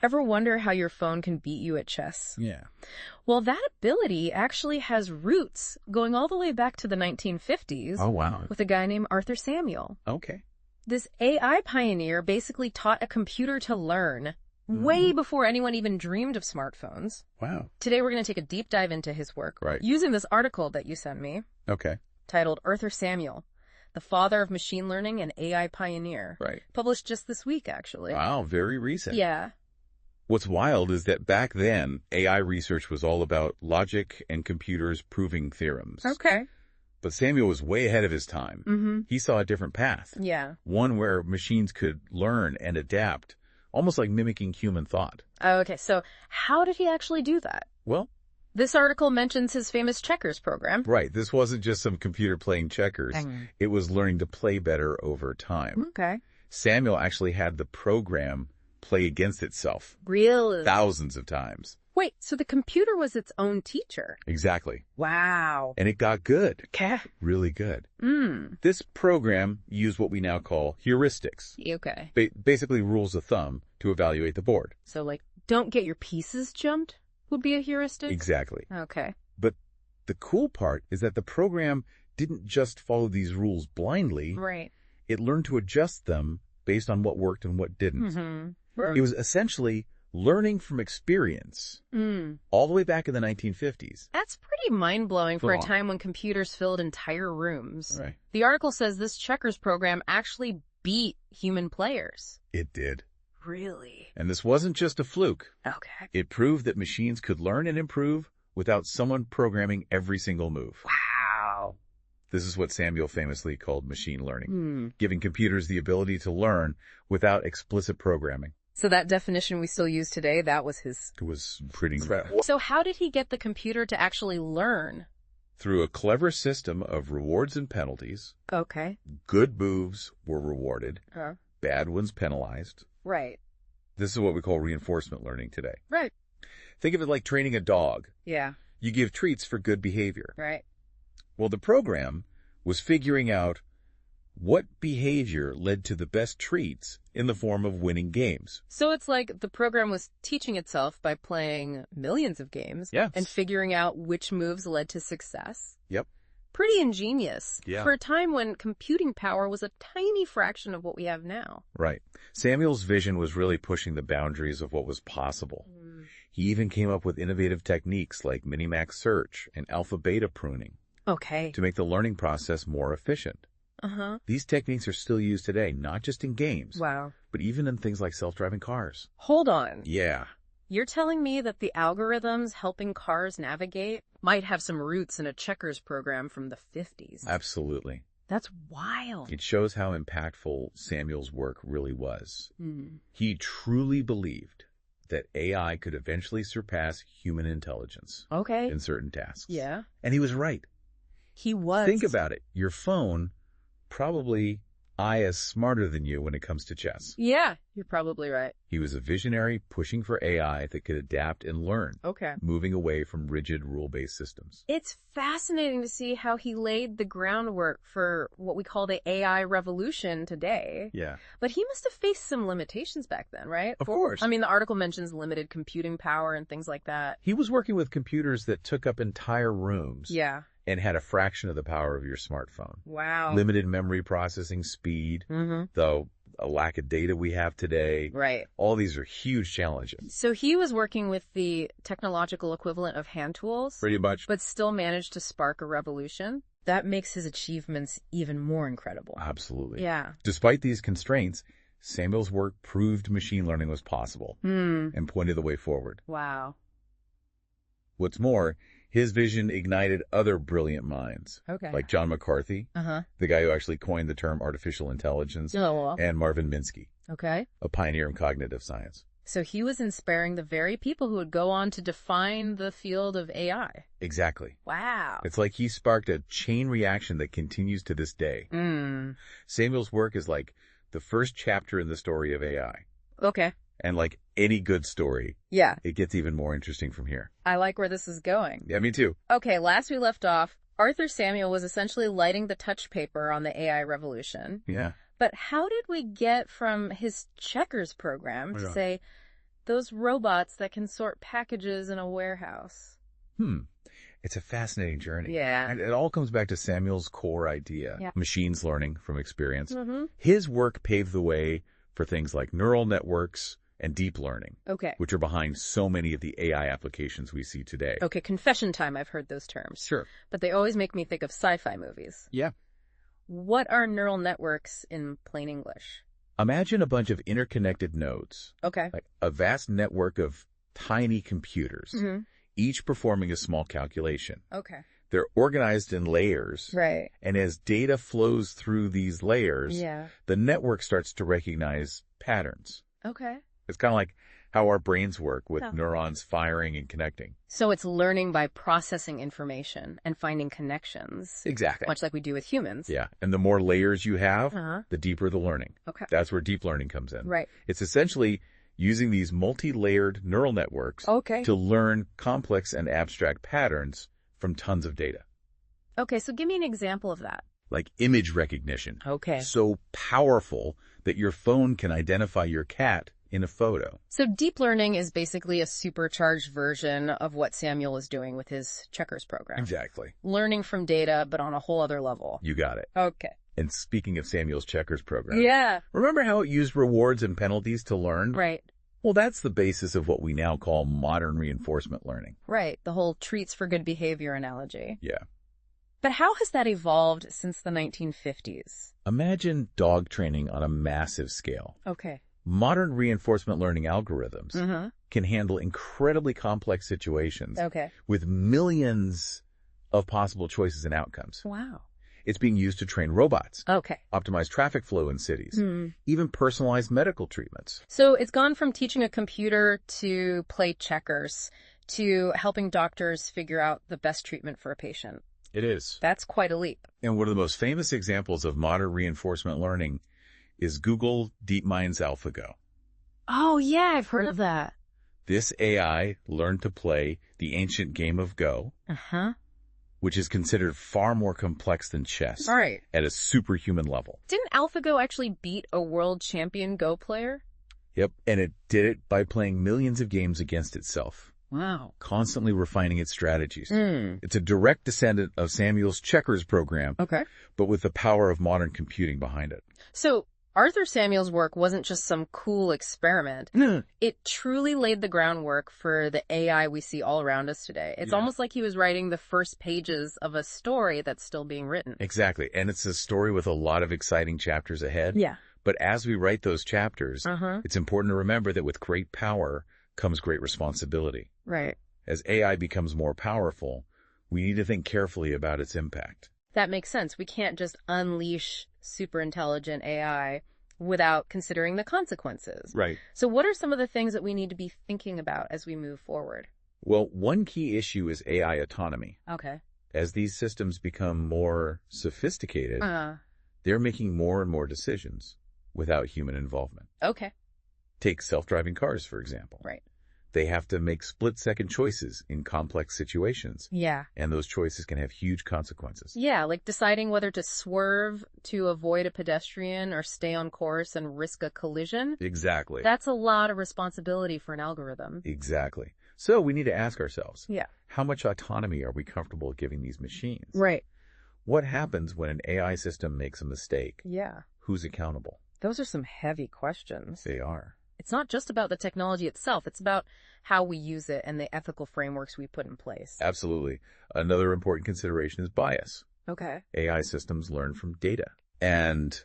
Ever wonder how your phone can beat you at chess? Yeah. Well, that ability actually has roots going all the way back to the 1950s Oh, wow. with a guy named Arthur Samuel. Okay. This AI pioneer basically taught a computer to learn way before anyone even dreamed of smartphones. Wow. Today, we're going to take a deep dive into his work Right. using this article that you sent me Okay. titled Arthur Samuel, the Father of Machine Learning and AI Pioneer. Right. Published just this week, actually. Wow, very recent. Yeah. What's wild is that back then, AI research was all about logic and computers proving theorems. Okay. But Samuel was way ahead of his time. Mm-hmm. He saw a different path. Yeah. One where machines could learn and adapt, almost like mimicking human thought. Okay, so how did he actually do that? Well, This article mentions his famous checkers program. right. This wasn't just some computer playing checkers. It was learning to play better over time. Okay. Samuel actually had the program play against itself Really? thousands of times. Wait, so the computer was its own teacher? Exactly. Wow. And it got good. Okay. Really good. This program used what we now call heuristics. Okay. Basically rules of thumb to evaluate the board. So, like, don't get your pieces jumped would be a heuristic? Exactly. Okay. But the cool part is that the program didn't just follow these rules blindly. Right. It learned to adjust them based on what worked and what didn't. Mm-hmm. It was essentially learning from experience all the way back in the 1950s. That's pretty mind-blowing for a Full on. time when computers filled entire rooms. Right. The article says this checkers program actually beat human players. It did. Really? And this wasn't just a fluke. Okay. It proved that machines could learn and improve without someone programming every single move. Wow. This is what Samuel famously called machine learning, giving computers the ability to learn without explicit programming. So that definition we still use today, that was his... It was pretty incredible. So how did he get the computer to actually learn? Through a clever system of rewards and penalties, Okay. good moves were rewarded, bad ones penalized. Right. This is what we call reinforcement learning today. Right. Think of it like training a dog. Yeah. You give treats for good behavior. Right. Well, the program was figuring out what behavior led to the best treats in the form of winning games. So it's like the program was teaching itself by playing millions of games and figuring out which moves led to success. Yep. Pretty ingenious. Yeah. For a time when computing power was a tiny fraction of what we have now. Right. Samuel's vision was really pushing the boundaries of what was possible. He even came up with innovative techniques like minimax search and alpha-beta pruning Okay. to make the learning process more efficient. These techniques are still used today, not just in games, Wow. but even in things like self-driving cars. Hold on. Yeah. You're telling me that the algorithms helping cars navigate might have some roots in a checkers program from the 50s. Absolutely. That's wild. It shows how impactful Samuel's work really was. He truly believed that AI could eventually surpass human intelligence Okay. in certain tasks. Yeah. And he was right. He was. Think about it. Your phone probably is smarter than you when it comes to chess. Yeah, you're probably right. He was a visionary pushing for AI that could adapt and learn, Okay. moving away from rigid rule-based systems. It's fascinating to see how he laid the groundwork for what we call the AI revolution today. Yeah. But he must have faced some limitations back then, right? Of course. I mean, the article mentions limited computing power and things like that. He was working with computers that took up entire rooms. Yeah. And had a fraction of the power of your smartphone. Wow. Limited memory processing speed, though a lack of data we have today. Right. All these are huge challenges. So he was working with the technological equivalent of hand tools, Pretty much. but still managed to spark a revolution. That makes his achievements even more incredible. Absolutely. Yeah. Despite these constraints, Samuel's work proved machine learning was possible and pointed the way forward. Wow. What's more, his vision ignited other brilliant minds, Okay. like John McCarthy, the guy who actually coined the term artificial intelligence, Oh. and Marvin Minsky, Okay. a pioneer in cognitive science. So he was inspiring the very people who would go on to define the field of AI. Exactly. Wow. It's like he sparked a chain reaction that continues to this day. Samuel's work is like the first chapter in the story of AI. Okay. And like any good story, Yeah. it gets even more interesting from here. I like where this is going. Yeah, me too. Okay, last we left off, Arthur Samuel was essentially lighting the touch paper on the AI revolution. Yeah. But how did we get from his checkers program to, say, Those robots that can sort packages in a warehouse. It's a fascinating journey. Yeah. And it all comes back to Samuel's core idea, Yeah. machines learning from experience. Mm-hmm. His work paved the way for things like neural networks and deep learning, Okay. which are behind so many of the AI applications we see today. Okay, confession time, I've heard those terms. Sure. But they always make me think of sci-fi movies. Yeah. What are neural networks in plain English? Imagine a bunch of interconnected nodes, Okay. like a vast network of tiny computers, each performing a small calculation. Okay. They're organized in layers. Right. And as data flows through these layers, the network starts to recognize patterns. Okay. It's kind of like how our brains work with neurons firing and connecting. So it's learning by processing information and finding connections. Exactly. Much like we do with humans. Yeah. And the more layers you have, the deeper the learning. Okay. That's where deep learning comes in. Right. It's essentially using these multi-layered neural networks to learn complex and abstract patterns from tons of data. Okay, so give me an example of that. Like image recognition. Okay. So powerful that your phone can identify your cat in a photo. So deep learning is basically a supercharged version of what Samuel is doing with his checkers program. Exactly. Learning from data, but on a whole other level. You got it. Okay. And speaking of Samuel's checkers program. Yeah. Remember how it used rewards and penalties to learn? Right. Well, that's the basis of what we now call modern reinforcement learning. Right. The whole treats for good behavior analogy. Yeah. But how has that evolved since the 1950s? Imagine dog training on a massive scale. Okay. Modern reinforcement learning algorithms can handle incredibly complex situations with millions of possible choices and outcomes. Wow. It's being used to train robots, Okay. optimize traffic flow in cities, even personalize medical treatments. So it's gone from teaching a computer to play checkers to helping doctors figure out the best treatment for a patient. It is. That's quite a leap. And one of the most famous examples of modern reinforcement learning is Google DeepMind's AlphaGo. Oh, yeah, I've heard of that. This AI learned to play the ancient game of Go, which is considered far more complex than chess at a superhuman level. Didn't AlphaGo actually beat a world champion Go player? Yep, and it did it by playing millions of games against itself. Wow. Constantly refining its strategies. It's a direct descendant of Samuel's checkers program, but with the power of modern computing behind it. So Arthur Samuel's work wasn't just some cool experiment. It truly laid the groundwork for the AI we see all around us today. It's almost like he was writing the first pages of a story that's still being written. Exactly. And it's a story with a lot of exciting chapters ahead. Yeah. But as we write those chapters, it's important to remember that with great power comes great responsibility. Right. As AI becomes more powerful, we need to think carefully about its impact. That makes sense. We can't just unleash super intelligent AI without considering the consequences. Right. So what are some of the things that we need to be thinking about as we move forward? Well, one key issue is AI autonomy. Okay. As these systems become more sophisticated, they're making more and more decisions without human involvement. Okay. Take self-driving cars, for example. Right. They have to make split-second choices in complex situations. Yeah. And those choices can have huge consequences. Yeah, like deciding whether to swerve to avoid a pedestrian or stay on course and risk a collision. Exactly. That's a lot of responsibility for an algorithm. Exactly. So we need to ask ourselves, Yeah. how much autonomy are we comfortable giving these machines? Right. What happens when an AI system makes a mistake? Yeah. Who's accountable? Those are some heavy questions. They are. It's not just about the technology itself. It's about how we use it and the ethical frameworks we put in place. Absolutely. Another important consideration is bias. Okay. AI systems learn from data. And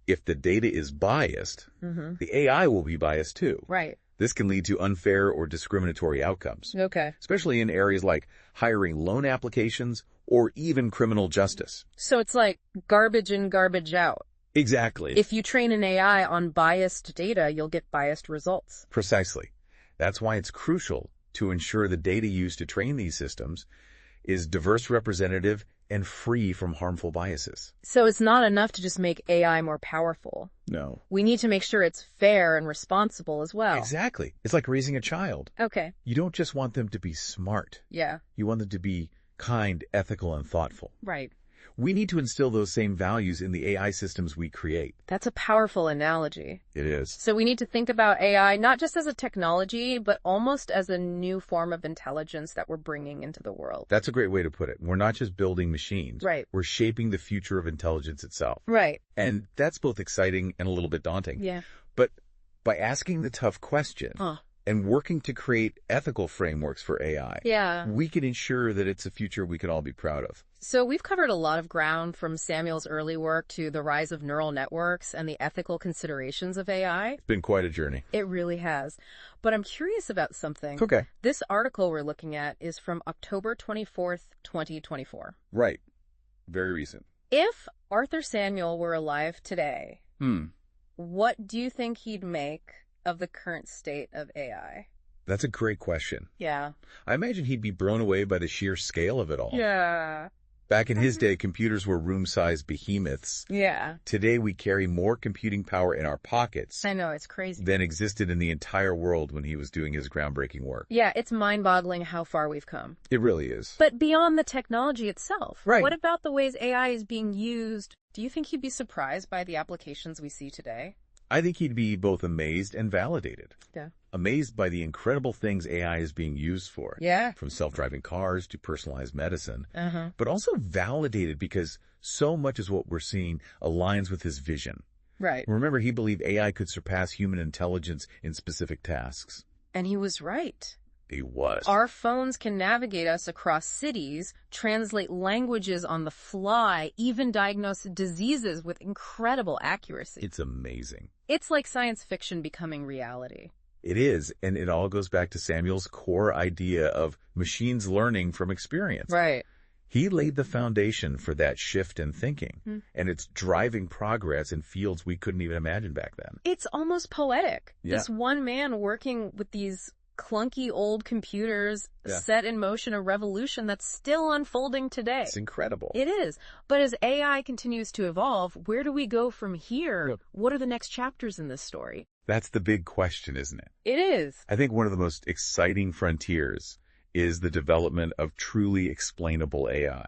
if the data is biased, the AI will be biased too. Right. This can lead to unfair or discriminatory outcomes. Okay. Especially in areas like hiring loan applications or even criminal justice. So it's like garbage in, garbage out. Exactly. If you train an AI on biased data, you'll get biased results. Precisely. That's why it's crucial to ensure the data used to train these systems is diverse, representative, and free from harmful biases. So it's not enough to just make AI more powerful. No. We need to make sure it's fair and responsible as well. Exactly. It's like raising a child. Okay. You don't just want them to be smart. Yeah. You want them to be kind, ethical, and thoughtful. Right. We need to instill those same values in the AI systems we create. That's a powerful analogy. It is. So we need to think about AI not just as a technology, but almost as a new form of intelligence that we're bringing into the world. That's a great way to put it. We're not just building machines. Right. We're shaping the future of intelligence itself. Right. And that's both exciting and a little bit daunting. Yeah. But by asking the tough question and working to create ethical frameworks for AI, we can ensure that it's a future we can all be proud of. So we've covered a lot of ground, from Samuel's early work to the rise of neural networks and the ethical considerations of AI. It's been quite a journey. It really has. But I'm curious about something. Okay. This article we're looking at is from October 24th, 2024. Right. Very recent. If Arthur Samuel were alive today, what do you think he'd make of the current state of AI? That's a great question. Yeah. I imagine he'd be blown away by the sheer scale of it all. Yeah. Back in his day, computers were room-sized behemoths. Yeah. Today, we carry more computing power in our pockets I know, it's crazy. than existed in the entire world when he was doing his groundbreaking work. Yeah, it's mind-boggling how far we've come. It really is. But beyond the technology itself, Right. What about the ways AI is being used? Do you think he'd be surprised by the applications we see today? I think he'd be both amazed and validated. Yeah. Amazed by the incredible things AI is being used for. Yeah. From self-driving cars to personalized medicine. But also validated because so much of what we're seeing aligns with his vision. Right. Remember, he believed AI could surpass human intelligence in specific tasks. And he was right. He was. Our phones can navigate us across cities, translate languages on the fly, even diagnose diseases with incredible accuracy. It's amazing. It's like science fiction becoming reality. It is, and it all goes back to Samuel's core idea of machines learning from experience. Right. He laid the foundation for that shift in thinking, and it's driving progress in fields we couldn't even imagine back then. It's almost poetic. Yeah. This one man working with these clunky old computers set in motion a revolution that's still unfolding today. It's incredible. It is. But as AI continues to evolve, where do we go from here? Yep. What are the next chapters in this story? That's the big question, isn't it? It is. I think one of the most exciting frontiers is the development of truly explainable AI.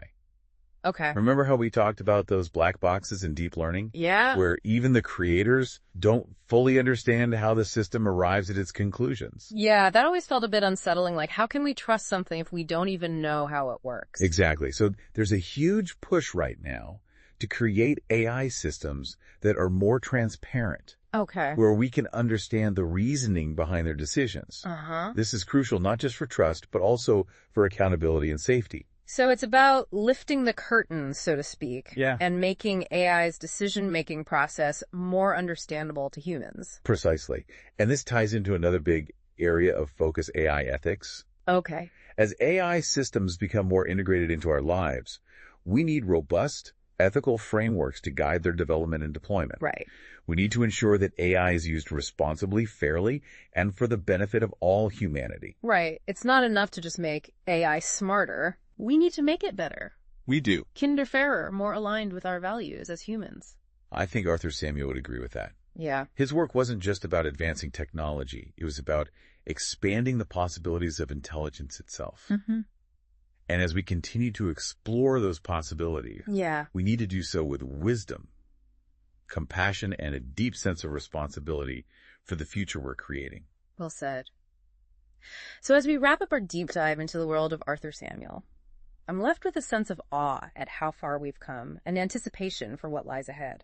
Okay. Remember how we talked about those black boxes in deep learning? Yeah. Where even the creators don't fully understand how the system arrives at its conclusions. Yeah, that always felt a bit unsettling. Like, how can we trust something if we don't even know how it works? Exactly. So there's a huge push right now to create AI systems that are more transparent. Okay. Where we can understand the reasoning behind their decisions. This is crucial not just for trust, but also for accountability and safety. So it's about lifting the curtain, so to speak, and making AI's decision-making process more understandable to humans. Precisely. And this ties into another big area of focus, AI ethics. Okay. As AI systems become more integrated into our lives, we need robust, ethical frameworks to guide their development and deployment. Right. We need to ensure that AI is used responsibly, fairly, and for the benefit of all humanity. Right. It's not enough to just make AI smarter. We need to make it better. We do. Kinder fairer, more aligned with our values as humans. I think Arthur Samuel would agree with that. Yeah. His work wasn't just about advancing technology. It was about expanding the possibilities of intelligence itself. And as we continue to explore those possibilities, we need to do so with wisdom, compassion, and a deep sense of responsibility for the future we're creating. Well said. So as we wrap up our deep dive into the world of Arthur Samuel, I'm left with a sense of awe at how far we've come and anticipation for what lies ahead.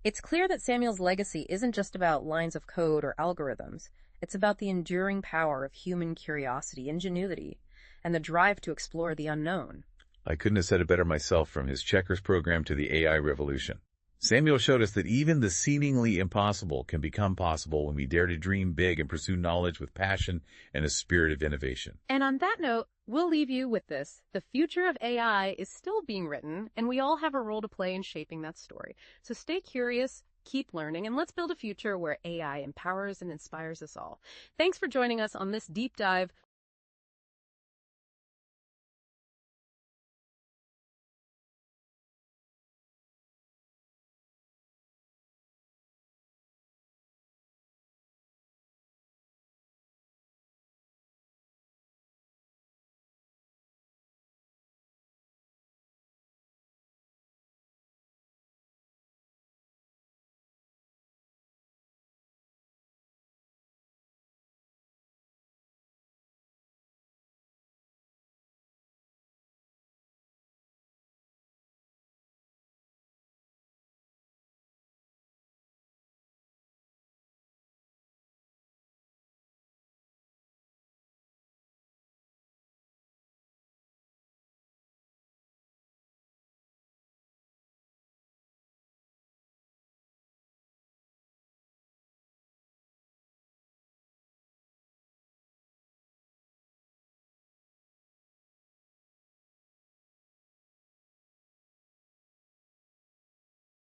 It's clear that Samuel's legacy isn't just about lines of code or algorithms. It's about the enduring power of human curiosity, ingenuity, and the drive to explore the unknown. I couldn't have said it better myself, from his checkers program to the AI revolution. Samuel showed us that even the seemingly impossible can become possible when we dare to dream big and pursue knowledge with passion and a spirit of innovation. And on that note, we'll leave you with this. The future of AI is still being written, and we all have a role to play in shaping that story. So stay curious, keep learning, and let's build a future where AI empowers and inspires us all. Thanks for joining us on this deep dive.